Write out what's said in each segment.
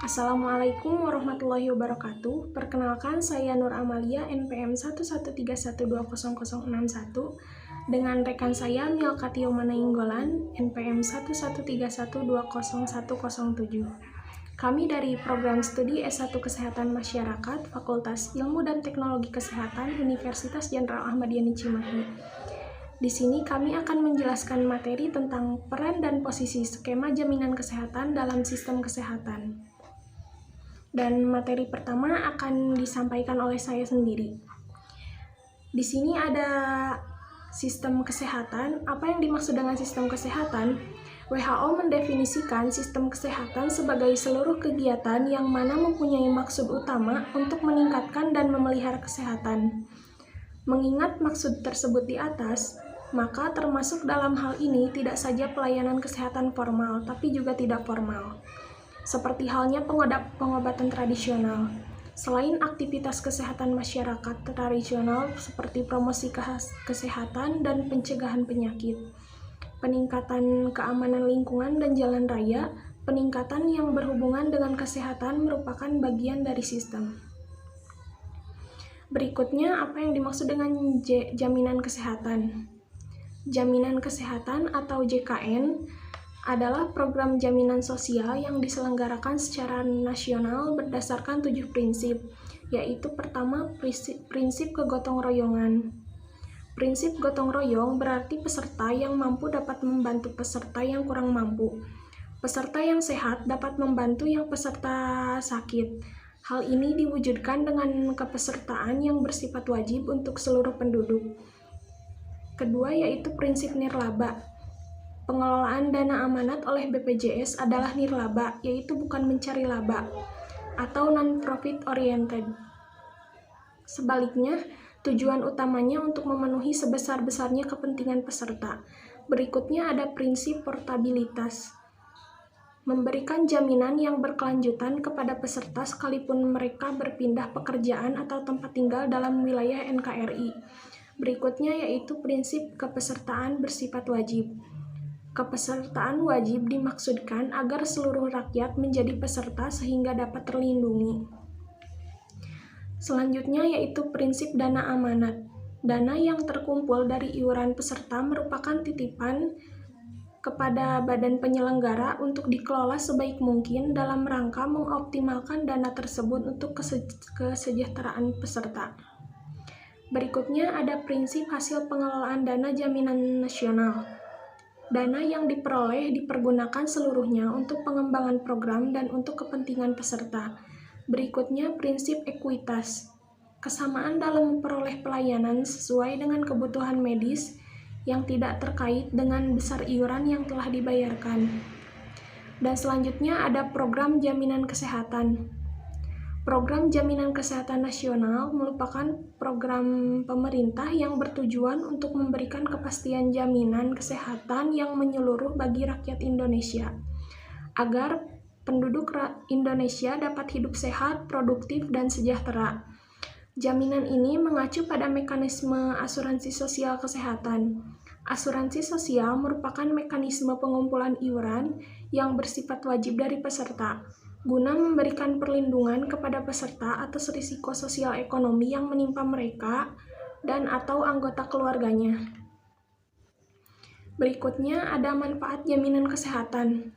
Assalamualaikum warahmatullahi wabarakatuh. Perkenalkan, saya Nur Amalia, NPM 113120061 dengan rekan saya Milka Tioma Nainggolan, NPM 113120107. Kami dari Program Studi S1 Kesehatan Masyarakat, Fakultas Ilmu dan Teknologi Kesehatan, Universitas Jenderal Ahmad Yani Cimahi. Di sini kami akan menjelaskan materi tentang peran dan posisi skema jaminan kesehatan dalam sistem kesehatan. Dan materi pertama akan disampaikan oleh saya sendiri. Di sini ada sistem kesehatan. Apa yang dimaksud dengan sistem kesehatan? WHO mendefinisikan sistem kesehatan sebagai seluruh kegiatan yang mana mempunyai maksud utama untuk meningkatkan dan memelihara kesehatan. Mengingat maksud tersebut di atas, maka termasuk dalam hal ini tidak saja pelayanan kesehatan formal, tapi juga tidak formal. Seperti halnya pengobatan tradisional. Selain aktivitas kesehatan masyarakat tradisional seperti promosi kesehatan dan pencegahan penyakit, peningkatan keamanan lingkungan dan jalan raya, peningkatan yang berhubungan dengan kesehatan merupakan bagian dari sistem. Berikutnya, apa yang dimaksud dengan jaminan kesehatan? Jaminan kesehatan atau JKN adalah program jaminan sosial yang diselenggarakan secara nasional berdasarkan 7 prinsip, yaitu pertama, prinsip kegotong royongan. Prinsip gotong royong berarti peserta yang mampu dapat membantu peserta yang kurang mampu. Peserta yang sehat dapat membantu yang peserta sakit. Hal ini diwujudkan dengan kepesertaan yang bersifat wajib untuk seluruh penduduk. Kedua yaitu prinsip nirlaba. Pengelolaan dana amanat oleh BPJS adalah nirlaba, yaitu bukan mencari laba, atau non-profit oriented. Sebaliknya, tujuan utamanya untuk memenuhi sebesar-besarnya kepentingan peserta. Berikutnya ada prinsip portabilitas. Memberikan jaminan yang berkelanjutan kepada peserta sekalipun mereka berpindah pekerjaan atau tempat tinggal dalam wilayah NKRI. Berikutnya yaitu prinsip kepesertaan bersifat wajib. Kepesertaan wajib dimaksudkan agar seluruh rakyat menjadi peserta sehingga dapat terlindungi. Selanjutnya yaitu prinsip dana amanat. Dana yang terkumpul dari iuran peserta merupakan titipan kepada badan penyelenggara untuk dikelola sebaik mungkin dalam rangka mengoptimalkan dana tersebut untuk kesejahteraan peserta. Berikutnya ada prinsip hasil pengelolaan dana jaminan nasional. Dana yang diperoleh dipergunakan seluruhnya untuk pengembangan program dan untuk kepentingan peserta. Berikutnya prinsip ekuitas. Kesamaan dalam memperoleh pelayanan sesuai dengan kebutuhan medis yang tidak terkait dengan besar iuran yang telah dibayarkan. Dan selanjutnya ada program jaminan kesehatan. Program Jaminan Kesehatan Nasional merupakan program pemerintah yang bertujuan untuk memberikan kepastian jaminan kesehatan yang menyeluruh bagi rakyat Indonesia, agar penduduk Indonesia dapat hidup sehat, produktif, dan sejahtera. Jaminan ini mengacu pada mekanisme asuransi sosial kesehatan. Asuransi sosial merupakan mekanisme pengumpulan iuran yang bersifat wajib dari peserta, guna memberikan perlindungan kepada peserta atas risiko sosial ekonomi yang menimpa mereka dan atau anggota keluarganya. Berikutnya ada manfaat jaminan kesehatan.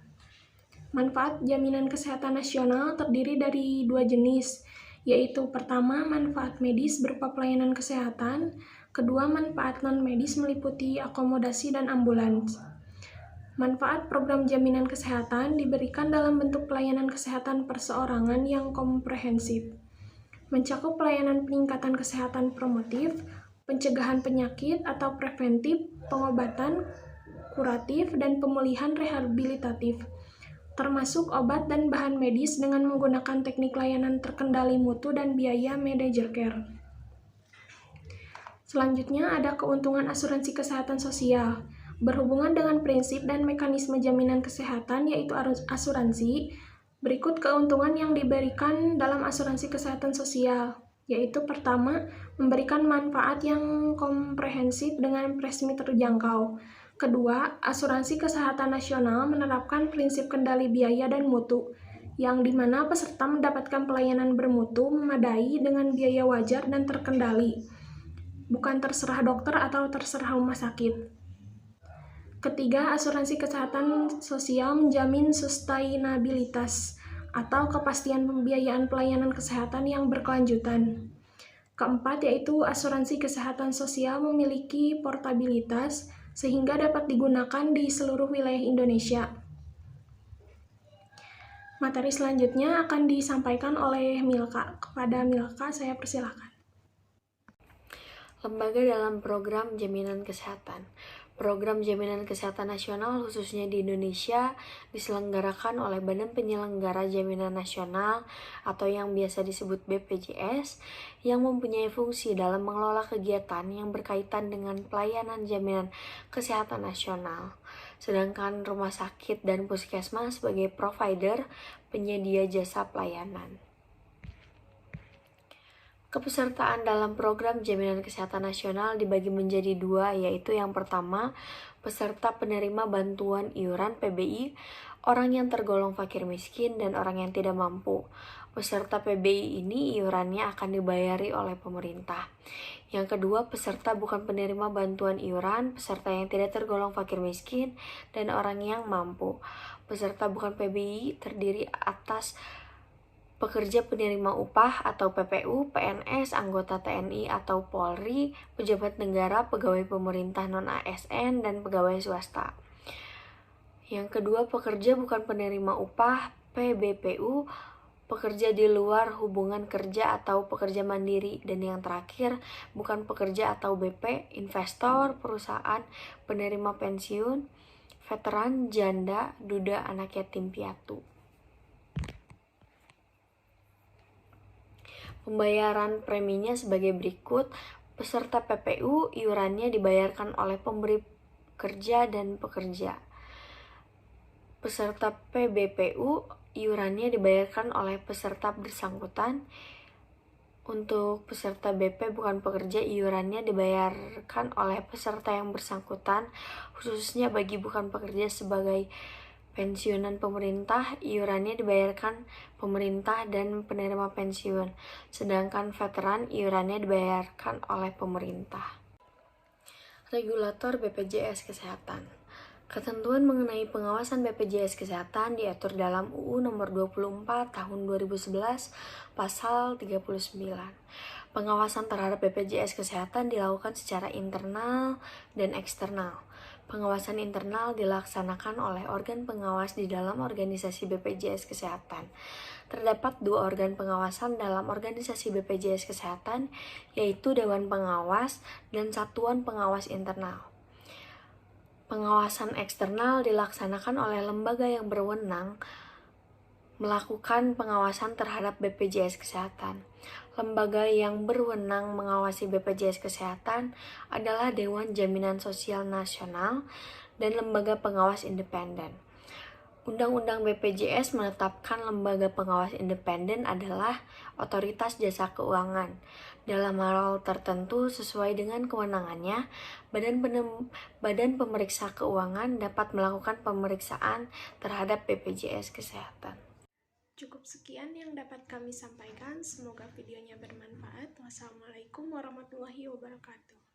Manfaat jaminan kesehatan nasional terdiri dari 2 jenis, yaitu pertama manfaat medis berupa pelayanan kesehatan, kedua manfaat non-medis meliputi akomodasi dan ambulans. Manfaat program jaminan kesehatan diberikan dalam bentuk pelayanan kesehatan perseorangan yang komprehensif, mencakup pelayanan peningkatan kesehatan promotif, pencegahan penyakit atau preventif, pengobatan, kuratif, dan pemulihan rehabilitatif, termasuk obat dan bahan medis dengan menggunakan teknik layanan terkendali mutu dan biaya manager care. Selanjutnya ada keuntungan asuransi kesehatan sosial. Berhubungan dengan prinsip dan mekanisme jaminan kesehatan yaitu asuransi, berikut keuntungan yang diberikan dalam asuransi kesehatan sosial, yaitu pertama, memberikan manfaat yang komprehensif dengan premi terjangkau. Kedua, asuransi kesehatan nasional menerapkan prinsip kendali biaya dan mutu, yang dimana peserta mendapatkan pelayanan bermutu, memadai, dengan biaya wajar dan terkendali, bukan terserah dokter atau terserah rumah sakit. Ketiga, asuransi kesehatan sosial menjamin sustainabilitas atau kepastian pembiayaan pelayanan kesehatan yang berkelanjutan. Keempat, yaitu asuransi kesehatan sosial memiliki portabilitas sehingga dapat digunakan di seluruh wilayah Indonesia. Materi selanjutnya akan disampaikan oleh Milka. Kepada Milka, saya persilakan. Lembaga dalam program jaminan kesehatan. Program Jaminan Kesehatan Nasional khususnya di Indonesia diselenggarakan oleh Badan Penyelenggara Jaminan Nasional atau yang biasa disebut BPJS yang mempunyai fungsi dalam mengelola kegiatan yang berkaitan dengan pelayanan jaminan kesehatan nasional. Sedangkan rumah sakit dan puskesmas sebagai provider penyedia jasa pelayanan. Kepesertaan dalam program jaminan kesehatan nasional dibagi menjadi dua, yaitu yang pertama, peserta penerima bantuan iuran PBI, orang yang tergolong fakir miskin dan orang yang tidak mampu. Peserta PBI ini iurannya akan dibayari oleh pemerintah. Yang kedua, peserta bukan penerima bantuan iuran, peserta yang tidak tergolong fakir miskin dan orang yang mampu. Peserta bukan PBI terdiri atas pekerja penerima upah atau PPU, PNS, anggota TNI atau Polri, pejabat negara, pegawai pemerintah non-ASN, dan pegawai swasta. Yang kedua, pekerja bukan penerima upah, PBPU, pekerja di luar hubungan kerja atau pekerja mandiri. Dan yang terakhir, bukan pekerja atau BP, investor, perusahaan, penerima pensiun, veteran, janda, duda, anak yatim piatu. Pembayaran preminya sebagai berikut. Peserta PPU iurannya dibayarkan oleh pemberi kerja dan pekerja. Peserta PBPU iurannya dibayarkan oleh peserta bersangkutan. Untuk peserta BP bukan pekerja, iurannya dibayarkan oleh peserta yang bersangkutan, khususnya bagi bukan pekerja sebagai pensiunan pemerintah, iurannya dibayarkan pemerintah dan penerima pensiun, sedangkan veteran iurannya dibayarkan oleh pemerintah. Regulator BPJS Kesehatan. Ketentuan mengenai pengawasan BPJS Kesehatan diatur dalam UU Nomor 24 Tahun 2011 Pasal 39. Pengawasan terhadap BPJS Kesehatan dilakukan secara internal dan eksternal. Pengawasan internal dilaksanakan oleh organ pengawas di dalam organisasi BPJS Kesehatan. Terdapat dua organ pengawasan dalam organisasi BPJS Kesehatan, yaitu Dewan Pengawas dan Satuan Pengawas Internal. Pengawasan eksternal dilaksanakan oleh lembaga yang berwenang melakukan pengawasan terhadap BPJS Kesehatan. Lembaga yang berwenang mengawasi BPJS Kesehatan adalah Dewan Jaminan Sosial Nasional dan Lembaga Pengawas Independen. Undang-Undang BPJS menetapkan lembaga pengawas independen adalah Otoritas Jasa Keuangan. Dalam hal tertentu sesuai dengan kewenangannya, Badan Pemeriksa Keuangan dapat melakukan pemeriksaan terhadap BPJS Kesehatan. Cukup sekian yang dapat kami sampaikan. Semoga videonya bermanfaat. Wassalamualaikum warahmatullahi wabarakatuh.